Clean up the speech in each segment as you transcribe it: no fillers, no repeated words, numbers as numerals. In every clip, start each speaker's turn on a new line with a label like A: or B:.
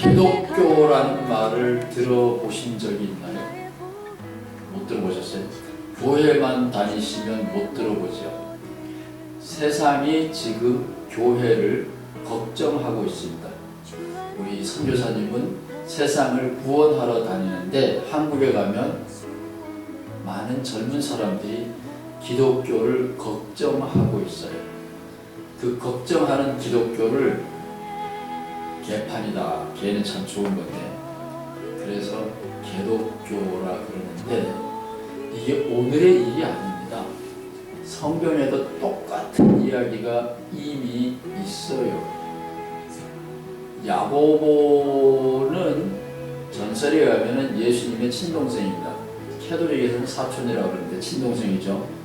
A: 기독교라는 말을 들어보신 적이 있나요? 못 들어보셨어요? 교회만 다니시면 못 들어보죠. 세상이 지금 교회를 걱정하고 있습니다. 우리 선교사님은 세상을 구원하러 다니는데 한국에 가면 많은 젊은 사람들이 기독교를 걱정하고 있어요. 그 걱정하는 기독교를 개판이다. 개는 참 좋은 건데. 그래서 개독교라 그러는데 이게 오늘의 일이 아닙니다. 성경에도 똑같은 이야기가 이미 있어요. 야고보는 전설에 의하면 예수님의 친동생입니다. 캐톨릭에서는 사촌이라고 그러는데 친동생이죠.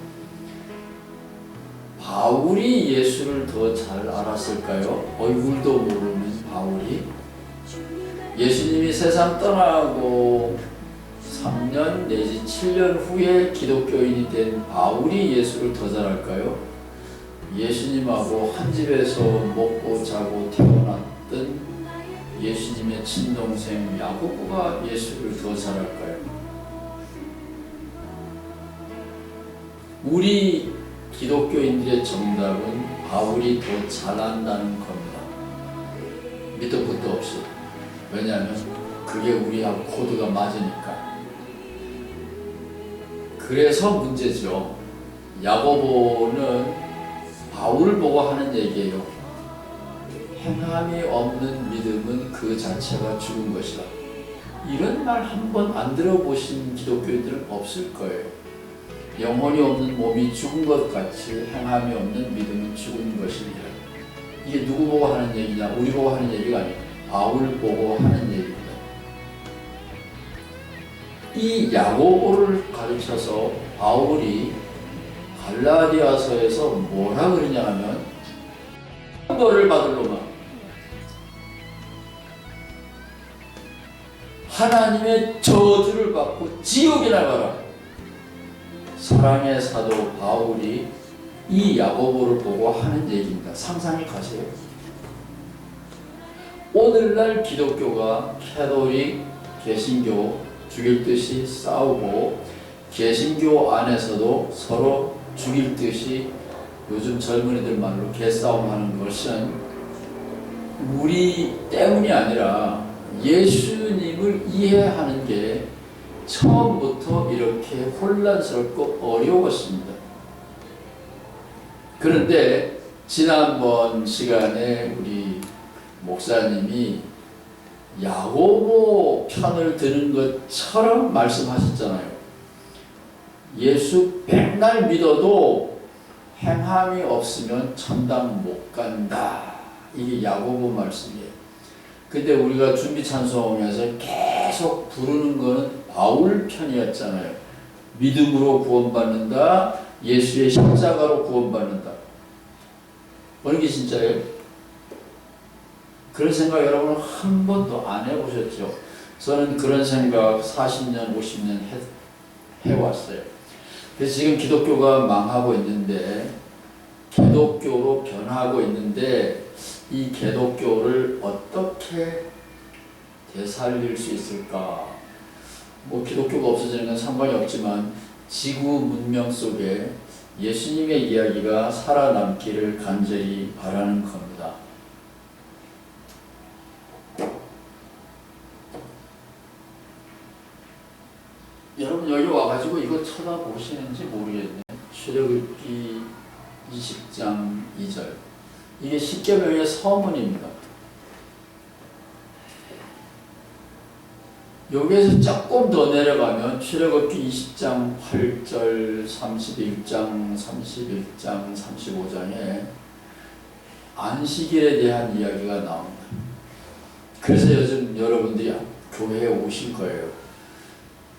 A: 바울이 예수를 더 잘 알았을까요? 얼굴도 모르는 바울이? 예수님이 세상 떠나고 3년 내지 7년 후에 기독교인이 된 바울이 예수를 더 잘 알까요? 예수님하고 한 집에서 먹고 자고 태어났던 예수님의 친동생 야고보가 예수를 더 잘 알까요? 우리 기독교인들의 정답은 바울이 더 잘한다는 겁니다. 밑도 끝도 없이. 왜냐하면 그게 우리하고 코드가 맞으니까. 그래서 문제죠. 야고보는 바울을 보고 하는 얘기예요. 행함이 없는 믿음은 그 자체가 죽은 것이다. 이런 말 한 번 안 들어보신 기독교인들은 없을 거예요. 영혼이 없는 몸이 죽은 것 같이 행함이 없는 믿음은 죽은 것이니라. 이게 누구 보고 하는 얘기냐? 우리 보고 하는 얘기가 아니고 바울 보고 하는 얘기입니다. 이 야고보를 가르쳐서 바울이 갈라디아서에서 뭐라 그러냐 하면 벌을 받을 놈아 하나님의 저주를 받고 지옥에 나가라. 사랑의 사도 바울이 이 야고보를 보고 하는 얘기입니다. 상상이 가세요. 오늘날 기독교가 캐톨릭, 개신교 죽일 듯이 싸우고 개신교 안에서도 서로 죽일 듯이 요즘 젊은이들 말로 개싸움하는 것은 우리 때문이 아니라 예수님을 이해하는 게 처음부터 이렇게 혼란스럽고 어려웠습니다. 그런데 지난번 시간에 우리 목사님이 야고보 편을 드는 것처럼 말씀하셨잖아요. 예수 백날 믿어도 행함이 없으면 천당 못 간다. 이게 야고보 말씀이에요. 근데 우리가 준비 찬송에서 계속 부르는 거는 바울 편이었잖아요. 믿음으로 구원받는다. 예수의 십자가로 구원받는다. 어느 게 진짜예요? 그런 생각 여러분은 한 번도 안 해보셨죠? 저는 그런 생각 40년, 50년 해왔어요. 그래서 지금 기독교가 망하고 있는데 기독교로 변하고 있는데 이 기독교를 어떻게 되살릴 수 있을까? 뭐 기독교가 없어지는 건 상관이 없지만 지구 문명 속에 예수님의 이야기가 살아남기를 간절히 바라는 겁니다. 여러분 여기 와가지고 이거 쳐다보시는지 모르겠네. 출애굽기 20장 2절. 이게 십계명의 서문입니다. 여기에서 조금 더 내려가면 출애굽기 20장 8절, 31장, 31장, 35장에 안식일에 대한 이야기가 나옵니다. 그래서 요즘 여러분들이 교회에 오실 거예요.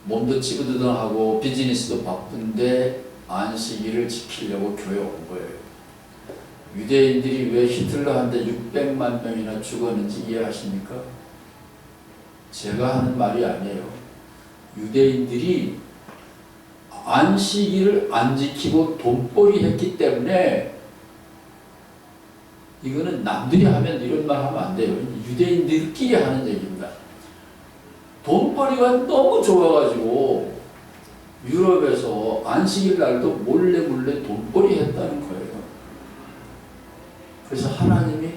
A: 몸도 찌뿌드둥하고 비즈니스도 바쁜데 안식일을 지키려고 교회에 온 거예요. 유대인들이 왜 히틀러한테 600만 명이나 죽었는지 이해하십니까? 제가 하는 말이 아니에요. 유대인들이 안식일을 안 지키고 돈벌이 했기 때문에 이거는 남들이 하면 이런 말 하면 안 돼요. 유대인들끼리 하는 얘기입니다. 돈벌이가 너무 좋아가지고 유럽에서 안식일 날도 몰래 돈벌이 했다는 거예요. 그래서 하나님이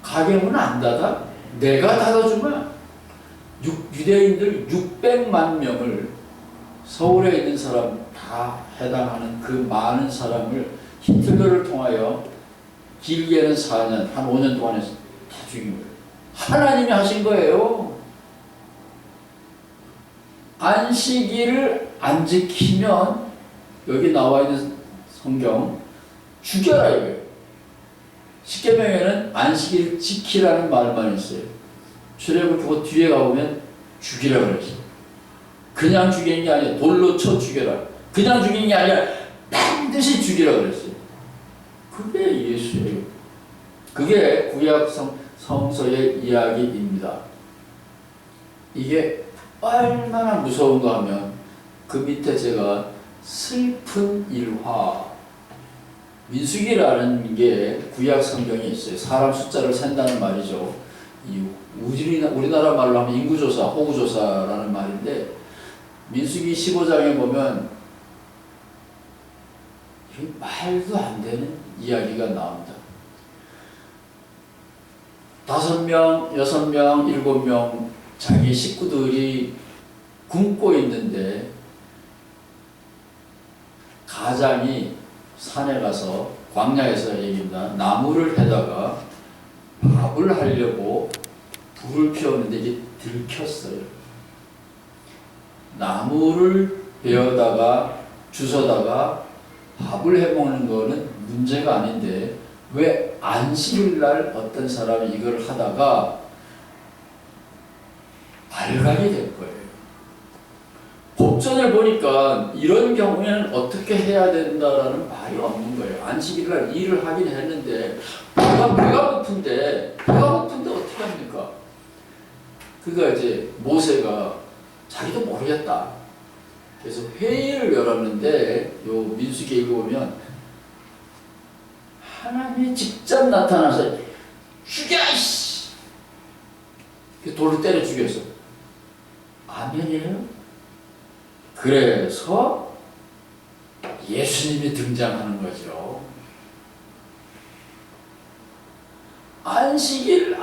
A: 가게문 안 닫아? 내가 닫아주면 유대인들 600만 명을 서울에 있는 사람 다 해당하는 그 많은 사람을 히틀러를 통하여 길게는 4년, 한 5년 동안에 다 죽인 거예요. 하나님이 하신 거예요. 안식일을 안 지키면 여기 나와 있는 성경 죽여라 이거예요. 십계명에는 안식일을 지키라는 말만 있어요. 출애굽 그거 뒤에 가보면 죽이라 그랬어요. 그냥 죽이는 게 아니라 돌로 쳐 죽여라. 그냥 죽이는 게 아니라 반드시 죽이라 그랬어요. 그게 예수예요. 그게 구약 성서의 이야기입니다. 이게 얼마나 무서운가 하면 그 밑에 제가 슬픈 일화 민수기라는 게 구약 성경에 있어요. 사람 숫자를 센다는 말이죠. 우리나라 말로 하면 인구조사, 호구조사라는 말인데 민수기 15장에 보면 말도 안 되는 이야기가 나옵니다. 5명, 6명, 7명 자기 식구들이 굶고 있는데 가장이 산에 가서 광야에서 얘기입니다. 나무를 해다가 밥을 하려고 불을 피웠는데 이게 들켰어요. 나무를 베어다가 주워다가 밥을 해먹는 거는 문제가 아닌데 왜 안식일 날 어떤 사람이 이걸 하다가 발각이 될 거예요. 법전을 보니까 이런 경우에는 어떻게 해야 된다라는 말이 없는 거예요. 안식일 날 일을 하긴 했는데 배가 고픈데 어떻게 합니까? 그가 이제 모세가 자기도 모르겠다. 그래서 회의를 열었는데 요 민수기에 읽어보면 하나님이 직접 나타나서 죽여 이씨! 돌로 때려 죽였어. 아멘이에요? 그래서 예수님이 등장하는 거죠. 안식일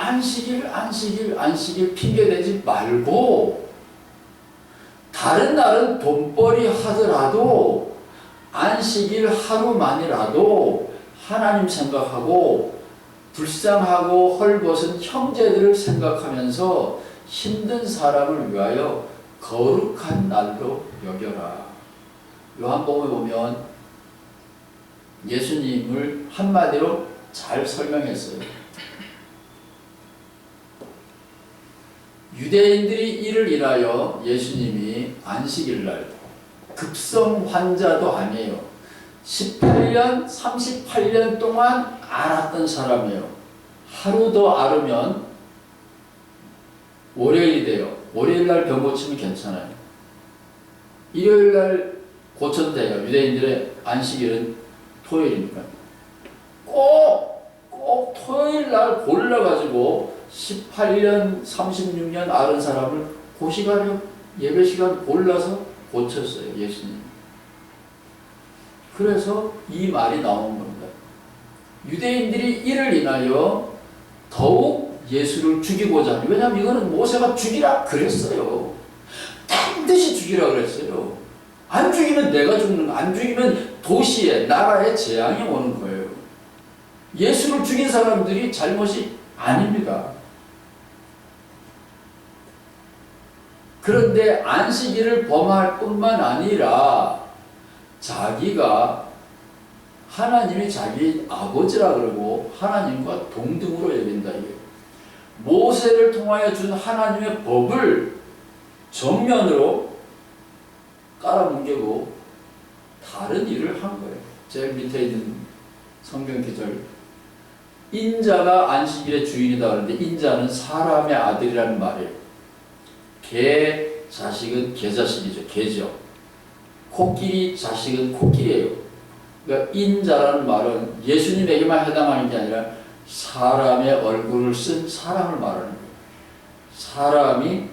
A: 핑계대지 말고 다른 날은 돈벌이 하더라도 안식일 하루만이라도 하나님 생각하고 불쌍하고 헐벗은 형제들을 생각하면서 힘든 사람을 위하여 거룩한 날로 여겨라. 요한복음에 보면 예수님을 한마디로 잘 설명했어요. 유대인들이 이를 인하여 예수님이 안식일날 급성 환자도 아니에요. 18년, 38년 동안 앓았던 사람이에요. 하루 더 앓으면 월요일이 돼요. 월요일날 병 고치면 괜찮아요. 일요일날 고쳐도 돼요. 유대인들의 안식일은 토요일이니까. 꼭 토요일날 골라가지고 18년, 36년 앓은 사람을 그 시간에 예배 시간 골라서 고쳤어요. 예수님. 그래서 이 말이 나온 겁니다. 유대인들이 이를 인하여 더욱 예수를 죽이고자 하니, 왜냐하면 이거는 모세가 죽이라 그랬어요. 반드시 죽이라 그랬어요. 안 죽이면 내가 죽는 거, 안 죽이면 도시에, 나라에 재앙이 오는 거예요. 예수를 죽인 사람들이 잘못이 아닙니다. 그런데 안식일을 범할 뿐만 아니라 자기가 하나님이 자기 아버지라 그러고 하나님과 동등으로 여긴다. 모세를 통하여 준 하나님의 법을 정면으로 깔아뭉개고 다른 일을 한 거예요. 제일 밑에 있는 성경 기절. 인자가 안식일의 주인이다 그러는데 인자는 사람의 아들이라는 말이에요. 개 자식은 개 자식이죠. 개죠. 코끼리 자식은 코끼리예요. 그러니까 인자라는 말은 예수님에게만 해당하는 게 아니라 사람의 얼굴을 쓴 사람을 말하는 거예요. 사람이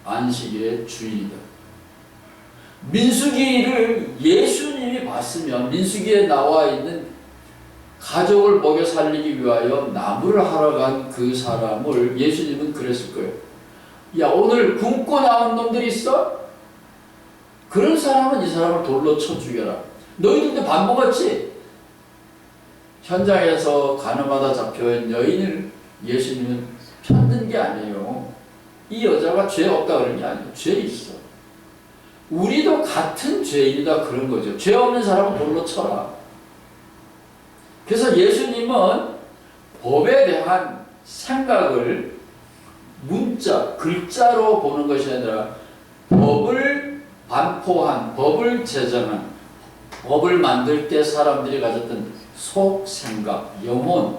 A: 안식일의 주인이다. 민수기를 예수님이 봤으면 민수기에 나와 있는 가족을 먹여 살리기 위하여 나무를 하러 간 그 사람을 예수님은 그랬을 거예요. 야, 오늘 굶고 나온 놈들이 있어? 그런 사람은 이 사람을 돌로 쳐 죽여라. 너희들도 밥 먹었지? 현장에서 가늠하다 잡혀온 여인을 예수님은 편든 게 아니에요. 이 여자가 죄 없다 그런 게 아니에요. 죄 있어. 우리도 같은 죄인이다 그런 거죠. 죄 없는 사람은 돌로 쳐라. 그래서 예수님은 법에 대한 생각을 문자, 글자로 보는 것이 아니라 법을 반포한, 법을 제정한, 법을 만들 때 사람들이 가졌던 속 생각, 영혼,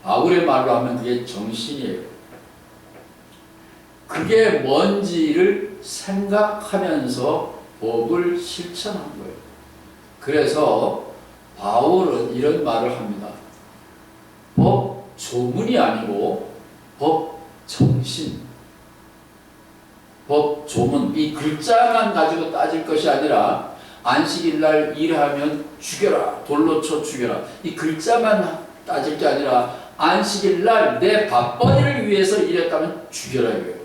A: 바울의 말로 하면 그게 정신이에요. 그게 뭔지를 생각하면서 법을 실천한 거예요. 그래서 바울은 이런 말을 합니다. 법 조문이 아니고 법 정신. 법 조문, 이 글자만 가지고 따질 것이 아니라 안식일 날 일하면 죽여라, 돌로 쳐 죽여라. 이 글자만 따질 게 아니라 안식일 날 내 밥벌이를 위해서 일했다면 죽여라 이거예요.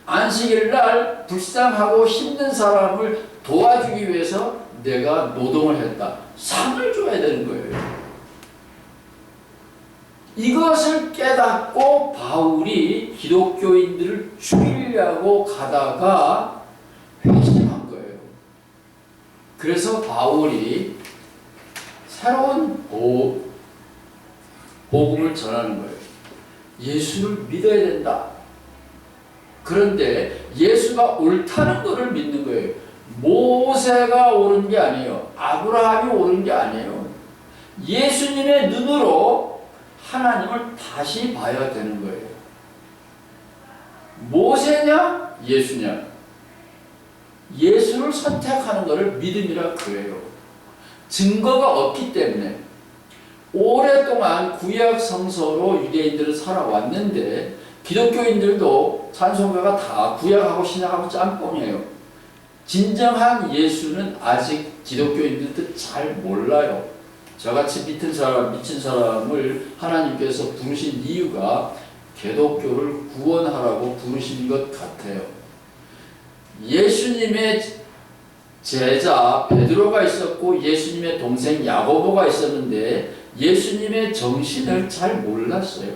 A: 안식일 날 불쌍하고 힘든 사람을 도와주기 위해서 내가 노동을 했다. 상을 줘야 되는 거예요. 이것을 깨닫고 바울이 기독교인들을 죽이려고 가다가 회심한 거예요. 그래서 바울이 새로운 복음을 전하는 거예요. 예수를 믿어야 된다. 그런데 예수가 옳다는 것을 믿는 거예요. 모세가 옳은 게 아니에요. 아브라함이 옳은 게 아니에요. 예수님의 눈으로 하나님을 다시 봐야 되는 거예요. 모세냐 예수냐. 예수를 선택하는 것을 믿음이라 그래요. 증거가 없기 때문에 오랫동안 구약 성서로 유대인들은 살아왔는데 기독교인들도 찬송가가 다 구약하고 신약하고 짬뽕이에요. 진정한 예수는 아직 기독교인들도 잘 몰라요. 저같이 미친 사람을 하나님께서 부르신 이유가 기독교를 구원하라고 부르신 것 같아요. 예수님의 제자 베드로가 있었고 예수님의 동생 야고보가 있었는데 예수님의 정신을 잘 몰랐어요.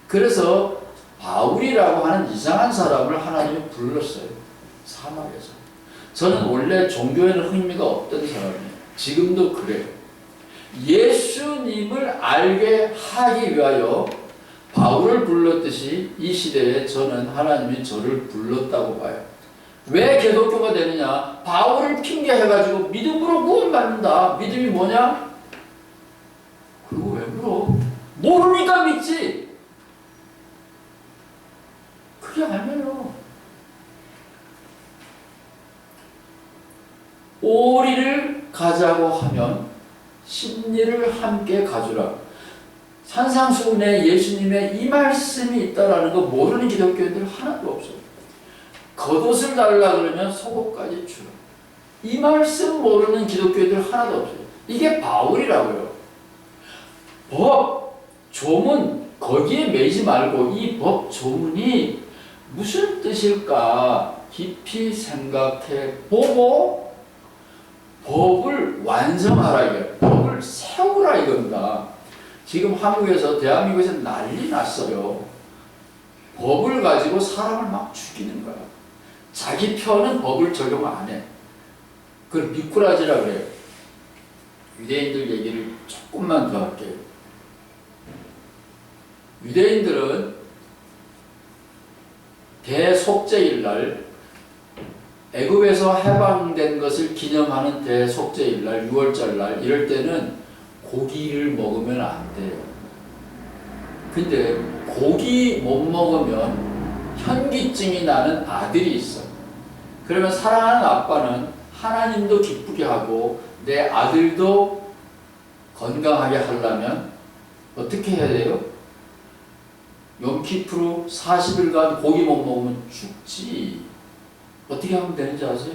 A: 그래서 바울이라고 하는 이상한 사람을 하나님이 불렀어요. 사막에서. 저는 원래 종교에는 흥미가 없던 사람이에요. 지금도 그래요. 예수님을 알게 하기 위하여 바울을 불렀듯이 이 시대에 저는 하나님이 저를 불렀다고 봐요. 왜 기독교가 되느냐? 바울을 핑계해가지고 믿음으로 구원받는다. 믿음이 뭐냐? 그거 왜 물어? 모르니까 믿지. 그게 아니에요. 오리를 가자고 하면 십리를 함께 가주라. 산상수훈에 예수님의 이 말씀이 있다라는 거 모르는 기독교인들 하나도 없어요. 겉옷을 달라 그러면 속옷까지 주라. 이 말씀 모르는 기독교인들 하나도 없어요. 이게 바울이라고요. 법, 조문 거기에 매이지 말고 이 법 조문이 무슨 뜻일까 깊이 생각해 보고 법을 완성하라 이거예요. 법을 세우라 이겁니다. 지금 한국에서 대한민국에서 난리 났어요. 법을 가지고 사람을 막 죽이는 거야. 자기 편은 법을 적용 안 해. 그걸 미꾸라지라 그래요. 유대인들 얘기를 조금만 더 할게요. 유대인들은 대속죄일날 애굽에서 해방된 것을 기념하는 대속죄일날 6월절날 이럴 때는 고기를 먹으면 안 돼요. 근데 고기 못 먹으면 현기증이 나는 아들이 있어. 그러면 사랑하는 아빠는 하나님도 기쁘게 하고 내 아들도 건강하게 하려면 어떻게 해야 돼요? 염키프로 40일간 고기 못 먹으면 죽지. 어떻게 하면 되는지 아세요?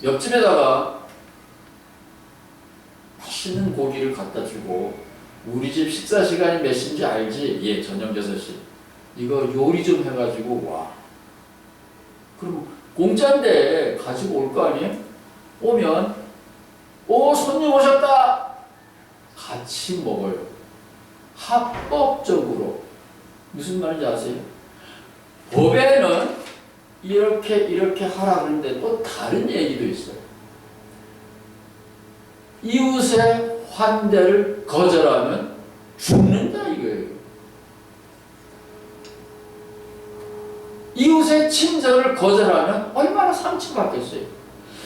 A: 옆집에다가 맛있는 고기를 갖다 주고, 우리 집 식사 시간이 몇 시인지 알지? 예, 저녁 6시. 이거 요리 좀 해가지고 와. 그럼 공짜인데 가지고 올 거 아니에요? 오면, 오, 손님 오셨다! 같이 먹어요. 합법적으로. 무슨 말인지 아세요? 법에는 이렇게 하라 그러는데 또 다른 얘기도 있어요. 이웃의 환대를 거절하면 죽는다 이거예요. 이웃의 친절을 거절하면 얼마나 상처받겠어요.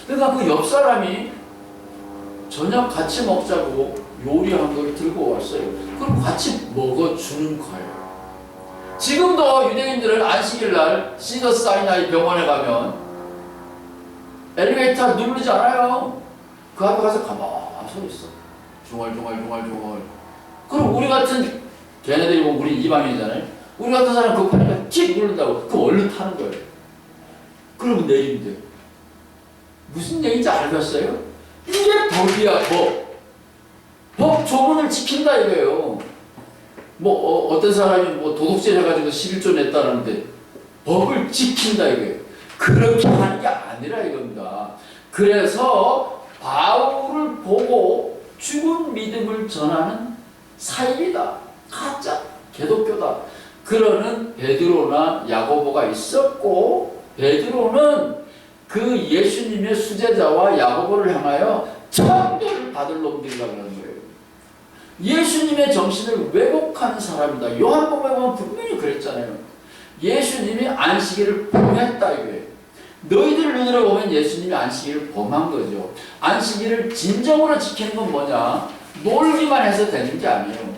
A: 그러니까 그 옆 사람이 저녁 같이 먹자고 요리한 걸 들고 왔어요. 그럼 같이 먹어주는 거예요. 지금도 유대인들은 안식일날 시저스 사이나이 병원에 가면 엘리베이터 누르지 않아요. 그 앞에 가서 가만히 서 있어. 중얼중얼. 그럼 우리 같은, 걔네들이 보면 우리 이방인이잖아요. 우리 같은 사람 급하니까 틱 누른다고. 그럼 얼른 타는 거예요. 그러면 내린대요. 무슨 얘기인지 알겠어요? 이게 법이야, 법. 법 조문을 지킨다 이거예요. 어떤 사람이 도둑질 해가지고 11조 냈다는데 법을 지킨다 이거예요. 그렇게 하는 게 아니라 이겁니다. 그래서 바울을 보고 죽은 믿음을 전하는 사입이다. 가짜 개독교다. 그러는 베드로나 야고보가 있었고, 베드로는 그 예수님의 수제자와 야고보를 향하여 천대를 받을 놈들이라고 하는 거예요. 예수님의 정신을 왜곡하는 사람이다. 요한복음에 보면 분명히 그랬잖아요. 예수님이 안식일을 범했다 이거예요. 너희들 눈으로 보면 예수님이 안식일을 범한 거죠. 안식일을 진정으로 지키는 건 뭐냐? 놀기만 해서 되는 게 아니에요.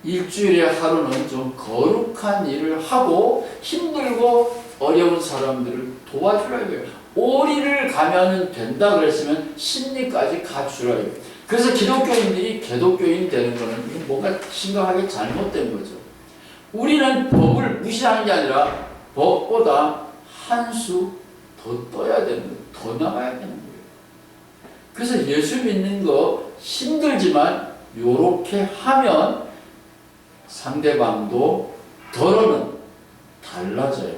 A: 일주일에 하루는 좀 거룩한 일을 하고 힘들고 어려운 사람들을 도와주라 이거예요. 오리를 가면 된다 그랬으면 십리까지 가주라 이거예요. 그래서 기독교인들이 개독교인 되는 거는 뭔가 심각하게 잘못된 거죠. 우리는 법을 무시하는 게 아니라 법보다 한 수 더 떠야 되는 거예요. 더 나가야 되는 거예요. 그래서 예수 믿는 거 힘들지만 요렇게 하면 상대방도 더러는 달라져요.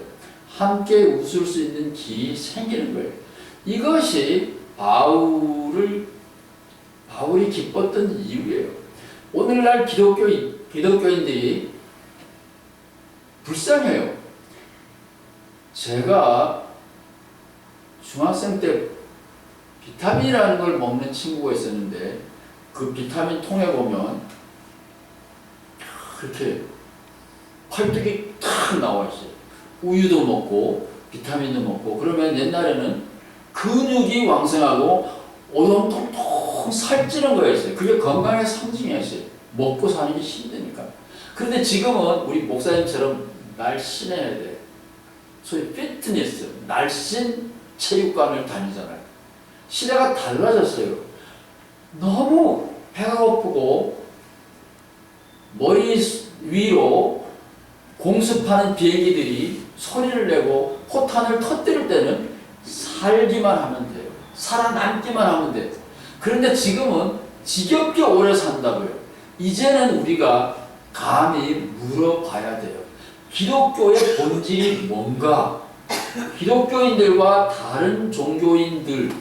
A: 함께 웃을 수 있는 길이 생기는 거예요. 이것이 바울이 기뻤던 이유예요. 오늘날 기독교인들이 불쌍해요. 제가 중학생 때 비타민이라는 걸 먹는 친구가 있었는데, 그 비타민 통에 보면 이렇게 팔뚝이 탁 나와 있어요. 우유도 먹고 비타민도 먹고. 그러면 옛날에는 근육이 왕성하고 오동통통 살찌는 거였어요. 그게 건강의 상징이었어요. 먹고 사는 게 힘드니까. 그런데 지금은 우리 목사님처럼 날씬해야 돼. 소위 피트니스, 날씬 체육관을 다니잖아요. 시대가 달라졌어요. 너무 배가 고프고 머리 위로 공습하는 비행기들이 소리를 내고 포탄을 터뜨릴 때는 살기만 하면 돼요. 살아남기만 하면 돼요. 그런데 지금은 지겹게 오래 산다고요. 이제는 우리가 감히 물어봐야 돼요. 기독교의 본질이 뭔가? 기독교인들과 다른 종교인들,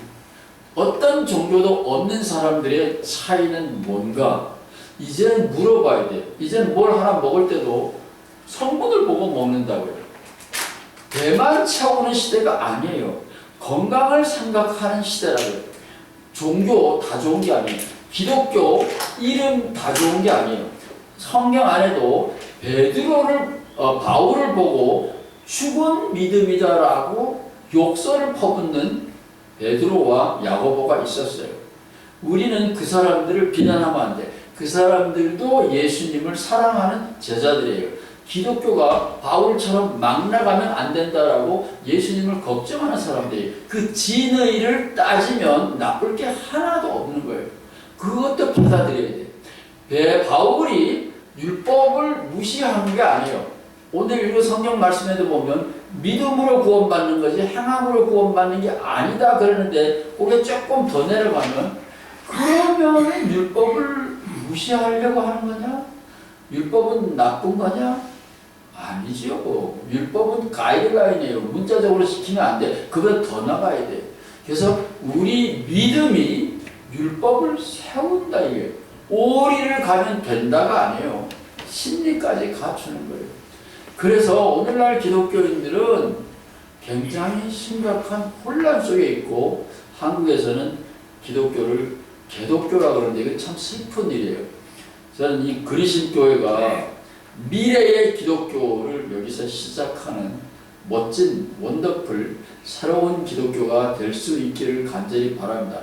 A: 어떤 종교도 없는 사람들의 차이는 뭔가? 이제는 물어봐야 돼요. 이제는 뭘 하나 먹을 때도 성분을 보고 먹는다고요. 배만 채우는 시대가 아니에요. 건강을 생각하는 시대라고요. 종교 다 좋은 게 아니에요. 기독교 이름 다 좋은 게 아니에요. 성경 안에도 바울을 보고 죽은 믿음이다라고 욕설을 퍼붓는 베드로와 야고보가 있었어요. 우리는 그 사람들을 비난하면 안 돼. 그 사람들도 예수님을 사랑하는 제자들이에요. 기독교가 바울처럼 막 나가면 안 된다라고 예수님을 걱정하는 사람들이에요. 그 진의를 따지면 나쁠 게 하나도 없는 거예요. 그것도 받아들여야 돼. 바울이 율법을 무시한 게 아니에요. 오늘 읽은 성경 말씀에도 보면 믿음으로 구원받는 거지 행함으로 구원받는 게 아니다 그러는데 그게 조금 더 내려가면 그러면 율법을 무시하려고 하는 거냐? 율법은 나쁜 거냐? 아니죠. 율법은 가이드라인이에요. 문자적으로 지키면 안 돼. 그건 더 나가야 돼. 그래서 우리 믿음이 율법을 세운다 이게 오리를 가면 된다가 아니에요. 심리까지 갖추는 거예요. 그래서 오늘날 기독교인들은 굉장히 심각한 혼란 속에 있고 한국에서는 기독교를 개독교라 그러는데 이게 참 슬픈 일이에요. 저는 이 그리신교회가 미래의 기독교를 여기서 시작하는 멋진 원더풀 새로운 기독교가 될 수 있기를 간절히 바랍니다.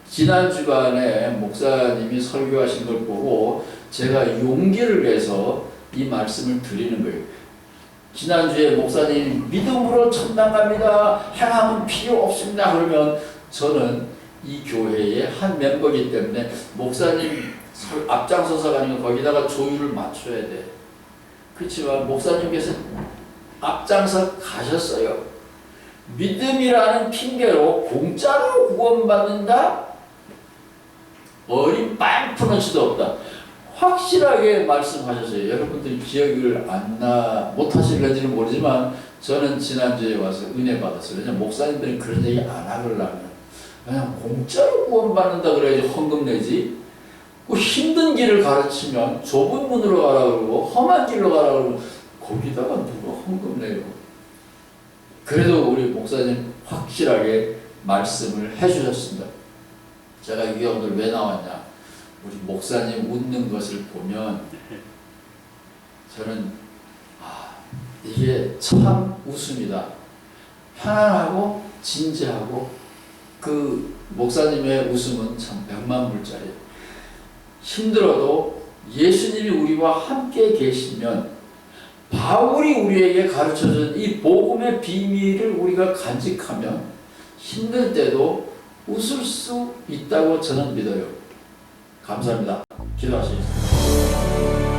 A: 지난 주간에 목사님이 설교하신 걸 보고 제가 용기를 내서 이 말씀을 드리는 거예요. 지난주에 목사님 믿음으로 천당 갑니다. 행함은 필요 없습니다. 그러면 저는 이 교회의 한 멤버이기 때문에 목사님 앞장서서 가는 거 거기다가 조율을 맞춰야 돼. 그렇지만 목사님께서 앞장서 가셨어요. 믿음이라는 핑계로 공짜로 구원받는다? 어린 푸너치도 없다. 확실하게 말씀하셨어요. 여러분들이 기억을 못하실는지는 모르지만 저는 지난주에 와서 은혜 받았어요. 왜냐면 목사님들은 그런 얘기 안 하려면 그냥 공짜로 구원받는다 그래야지 헌금 내지. 그 힘든 길을 가르치면 좁은 문으로 가라 그러고 험한 길로 가라 그러고 거기다가 누가 헌금 내요. 그래도 우리 목사님 확실하게 말씀을 해주셨습니다. 제가 이게 오늘 왜 나왔냐, 우리 목사님 웃는 것을 보면 저는 이게 참 웃음이다. 편안하고 진지하고 그 목사님의 웃음은 참 백만불짜리. 힘들어도 예수님이 우리와 함께 계시면 바울이 우리에게 가르쳐준 이 복음의 비밀을 우리가 간직하면 힘들 때도 웃을 수 있다고 저는 믿어요. 감사합니다. 기도하시겠습니다.